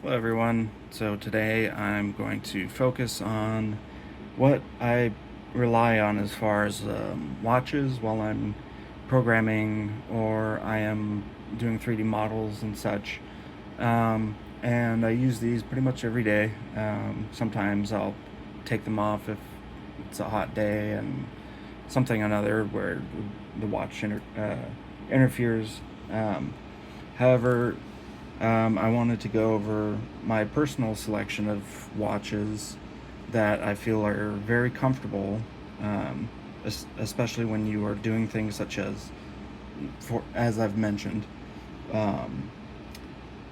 Hello everyone. So today I'm going to focus on what I rely on as far as watches while I'm programming or I am doing 3D models and such. And I use these pretty much every day. Sometimes I'll take them off if it's a hot day and something or another where the watch interferes. However, I wanted to go over my personal selection of watches that I feel are very comfortable, especially when you are doing things such as, as I've mentioned, um,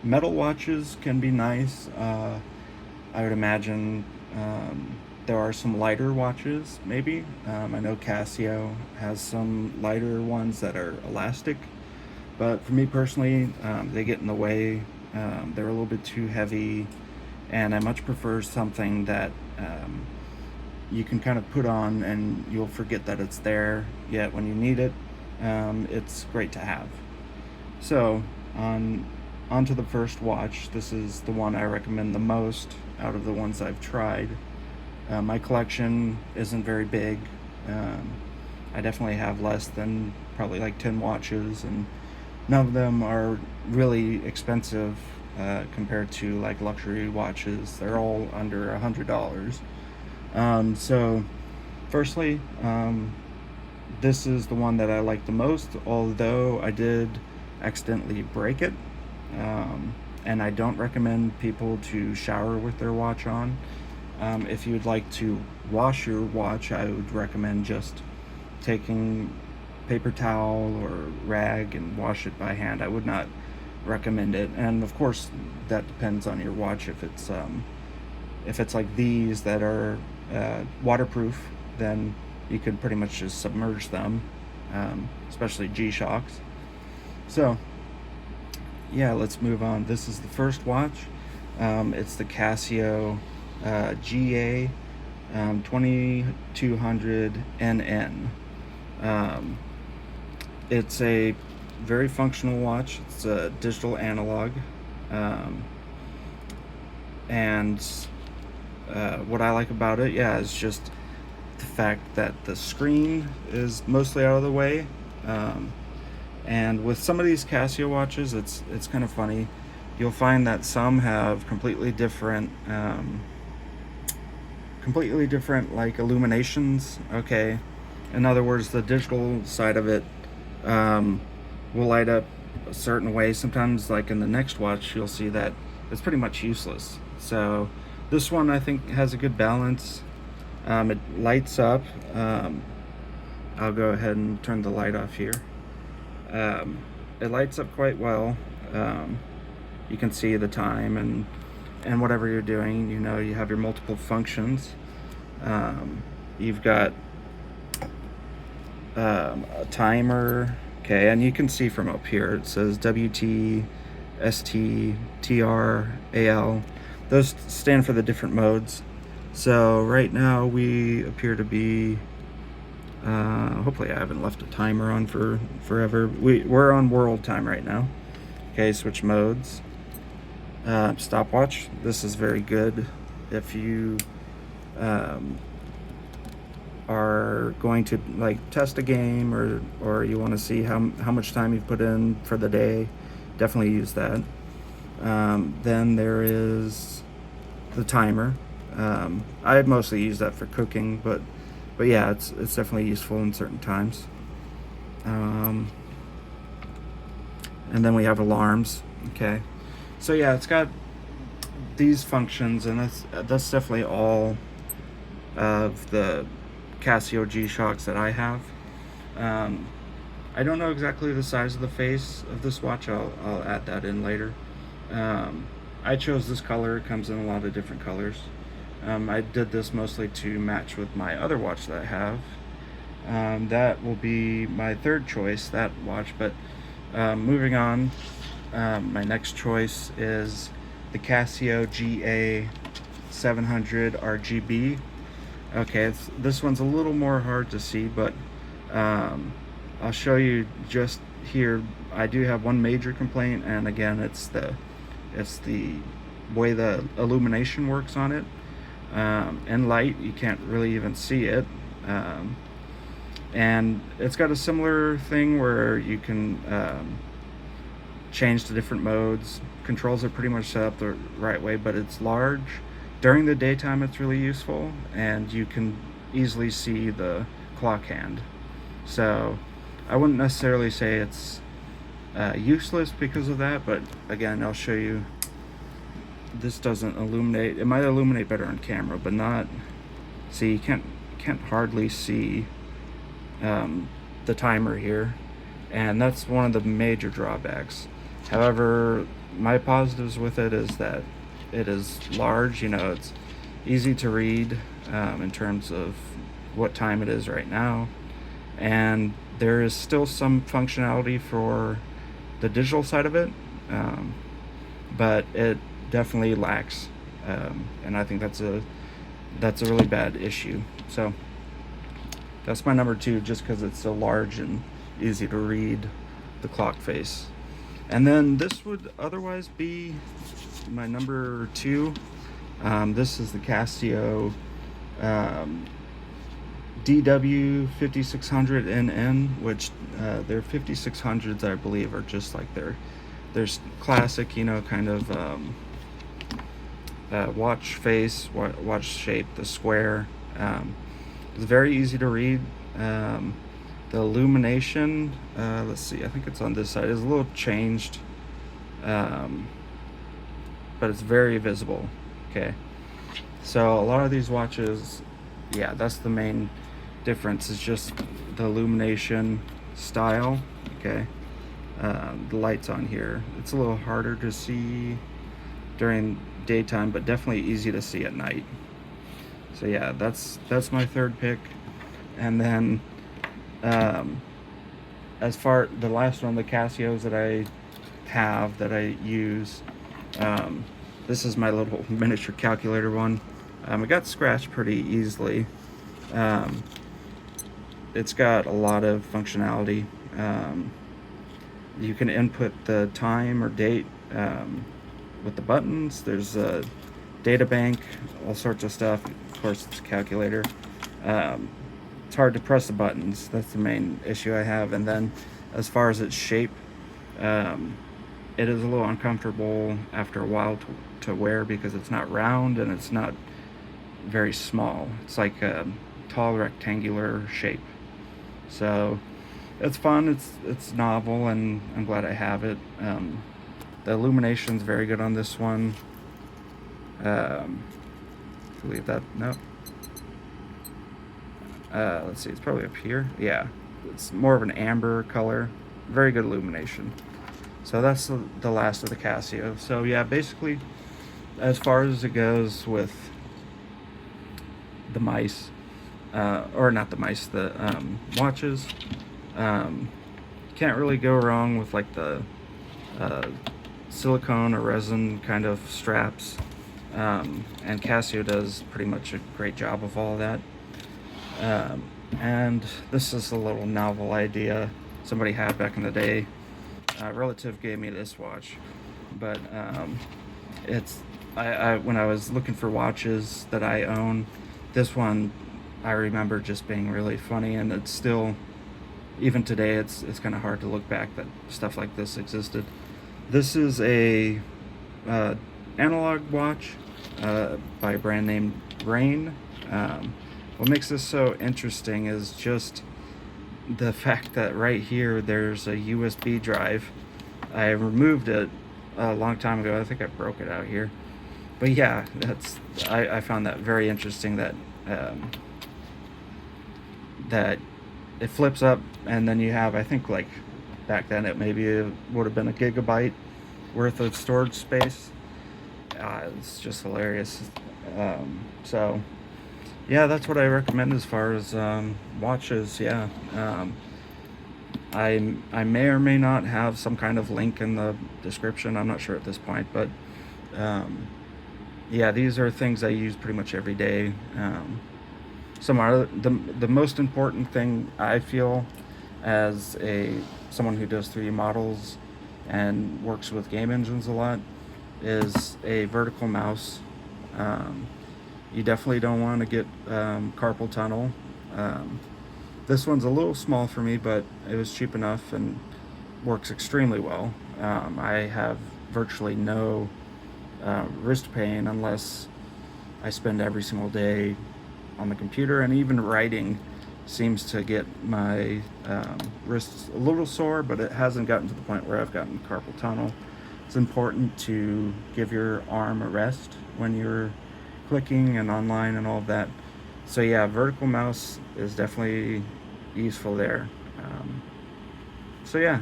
metal watches can be nice. I would imagine there are some lighter watches, maybe. I know Casio has some lighter ones that are elastic. But for me personally, they get in the way. They're a little bit too heavy, and I much prefer something that you can kind of put on and you'll forget that it's there, yet when you need it, it's great to have. So, on to the first watch. This is the one I recommend the most out of the ones I've tried. My collection isn't very big. I definitely have less than probably like 10 watches, and none of them are really expensive compared to like luxury watches. They're all under $100. So firstly, this is the one that I like the most, although I did accidentally break it. And I don't recommend people to shower with their watch on. If you'd like to wash your watch, I would recommend just taking paper towel or rag and wash it by hand. I would not recommend it, and of course that depends on your watch. If it's like these that are waterproof, then you could pretty much just submerge them, especially G-Shocks. So yeah, let's move on. This is the first watch. It's the Casio GA-2200NN. It's a very functional watch. It's a digital analog, and what I like about it, yeah, is just the fact that the screen is mostly out of the way. And with some of these Casio watches, it's kind of funny. You'll find that some have completely different like illuminations. Okay, in other words, the digital side of it will light up a certain way. Sometimes, like in the next watch, you'll see that it's pretty much useless. So this one, I think, has a good balance. It lights up. I'll go ahead and turn the light off here. It lights up quite well. You can see the time and whatever you're doing. You know, you have your multiple functions. You've got a timer. Okay, and you can see from up here it says WT, ST, TR, AL. Those stand for the different modes. So right now we appear to be, hopefully I haven't left a timer on for forever. We're on world time right now. Okay, switch modes. Stopwatch. This is very good if you are going to like test a game or you want to see how much time you've put in for the day. Definitely use that. Then there is the timer. I mostly use that for cooking, but yeah, it's definitely useful in certain times. And then we have alarms. Okay, so yeah, it's got these functions, and that's definitely all of the Casio G-Shocks that I have. I don't know exactly the size of the face of this watch. I'll add that in later. I chose this color. It comes in a lot of different colors. I did this mostly to match with my other watch that I have. That will be my third choice, that watch. But moving on, my next choice is the Casio GA-700RGB. Okay, this one's a little more hard to see, but I'll show you just here. I do have one major complaint, and again, it's the way the illumination works on it. In light, you can't really even see it. And it's got a similar thing where you can change to different modes. Controls are pretty much set up the right way, but it's large. During the daytime, it's really useful, and you can easily see the clock hand. So I wouldn't necessarily say it's useless because of that, but again, I'll show you. This doesn't illuminate. It might illuminate better on camera, but not. See, you can't hardly see the timer here, and that's one of the major drawbacks. However, my positives with it is that it is large. You know, it's easy to read in terms of what time it is right now, and there is still some functionality for the digital side of it, but it definitely lacks, and I think that's a really bad issue. So that's my number 2, just because it's so large and easy to read the clock face. And then this would otherwise be my number 2. This is the Casio DW-5600NN, which their 5600s, I believe, are just like their classic, you know, kind of watch face, watch shape, the square. It's very easy to read. The illumination, let's see, I think it's on this side, is a little changed, but it's very visible. Okay, so a lot of these watches, yeah, that's the main difference, is just the illumination style. Okay, the lights on here, it's a little harder to see during daytime, but definitely easy to see at night. So yeah, that's my third pick. And then as far the last one, the Casios that I have, that I use, this is my little miniature calculator one. It got scratched pretty easily. It's got a lot of functionality. You can input the time or date with the buttons. There's a data bank, all sorts of stuff. Of course, it's a calculator. It's hard to press the buttons. That's the main issue I have. And then as far as its shape, it is a little uncomfortable after a while to wear, because it's not round and it's not very small. It's like a tall rectangular shape. So it's fun, it's novel, and I'm glad I have it. The illumination's very good on this one. Believe that, no. Let's see, it's probably up here. Yeah, it's more of an amber color. Very good illumination. So that's the last of the Casio. So yeah, basically, as far as it goes with the mice, or not the mice, the watches, can't really go wrong with like the silicone or resin kind of straps, and Casio does pretty much a great job of all of that. And this is a little novel idea somebody had back in the day. A relative gave me this watch, but it's when I was looking for watches that I own, this one I remember just being really funny, and it's still, even today, it's kind of hard to look back that stuff like this existed. This is a analog watch by a brand named Rain. What makes this so interesting is just the fact that right here there's a USB drive. I removed it a long time ago. I think I broke it out here. But yeah, I found that very interesting, that that it flips up, and then you have, I think, like back then it would have been a gigabyte worth of storage space. It's just hilarious. So yeah, that's what I recommend as far as watches. Yeah, I may or may not have some kind of link in the description. I'm not sure at this point, but yeah, these are things I use pretty much every day. The most important thing I feel as someone who does 3D models and works with game engines a lot is a vertical mouse. You definitely don't want to get carpal tunnel. This one's a little small for me, but it was cheap enough and works extremely well. I have virtually no wrist pain unless I spend every single day on the computer, and even writing seems to get my wrists a little sore, but it hasn't gotten to the point where I've gotten carpal tunnel. It's important to give your arm a rest when you're clicking and online and all of that. So yeah, vertical mouse is definitely useful there. So yeah,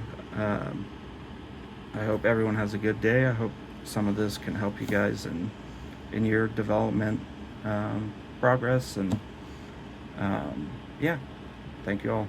I hope everyone has a good day. I hope some of this can help you guys in your development progress, and yeah, thank you all.